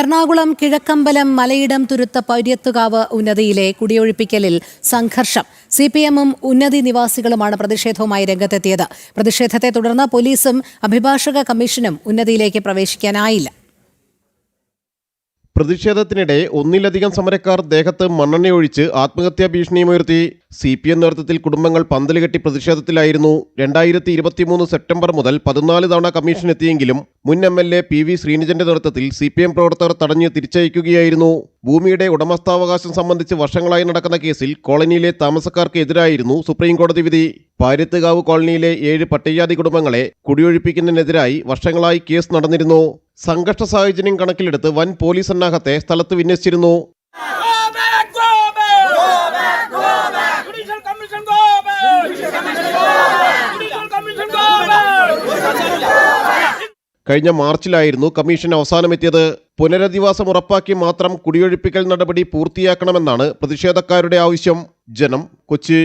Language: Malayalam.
എറണാകുളം കിഴക്കമ്പലം മലയിടം തുരുത്ത പര്യത്തുകാവ് ഉന്നതിയിലെ കുടിയൊഴിപ്പിക്കലിൽ സംഘർഷം. സിപിഎമ്മും ഉന്നതി നിവാസികളുമാണ് പ്രതിഷേധവുമായി രംഗത്തെത്തിയത്. പ്രതിഷേധത്തെ തുടർന്ന് പോലീസും അഭിഭാഷക കമ്മീഷനും ഉന്നതിയിലേക്ക് പ്രവേശിക്കാനായില്ല. പ്രതിഷേധത്തിനിടെ ഒന്നിലധികം സമരക്കാർ ദേഹത്ത് മണ്ണെണ്ണയൊഴിച്ച് ആത്മഹത്യാ ഭീഷണിയുയർത്തി. CPM നേതൃത്വത്തിൽ കുടുംബങ്ങൾ പന്തലുകെട്ടി പ്രതിഷേധത്തിലായിരുന്നു. 2023 സെപ്റ്റംബർ മുതൽ 14 തവണ കമ്മീഷൻ എത്തിയെങ്കിലും മുൻ MLA PV ശ്രീനിജന്റെ നേതൃത്വത്തിൽ CPM പ്രവർത്തകർ തടഞ്ഞ് തിരിച്ചയക്കുകയായിരുന്നു. ഭൂമിയുടെ ഉടമസ്ഥാവകാശം സംബന്ധിച്ച് വർഷങ്ങളായി നടക്കുന്ന കേസിൽ കോളനിയിലെ താമസക്കാർക്ക് എതിരായിരുന്നു സുപ്രീംകോടതി വിധി. പാര്യത്തുകാവ് കോളനിയിലെ 7 പട്ടികജാതി കുടുംബങ്ങളെ കുടിയൊഴിപ്പിക്കുന്നതിനെതിരായി വർഷങ്ങളായി കേസ് നടന്നിരുന്നു. സംഘർഷ സാഹചര്യം കണക്കിലെടുത്ത് വൻ പോലീസ് സന്നാഹത്തെ സ്ഥലത്ത് വിന്യസിച്ചിരുന്നു. കഴിഞ്ഞ മാർച്ചിലായിരുന്നു കമ്മീഷൻ അവസാനമെത്തിയത്. പുനരധിവാസം ഉറപ്പാക്കി മാത്രം കുടിയൊഴിപ്പിക്കൽ നടപടി പൂർത്തിയാക്കണമെന്നാണ് പ്രതിഷേധക്കാരുടെ ആവശ്യം. ജനം, കൊച്ചി.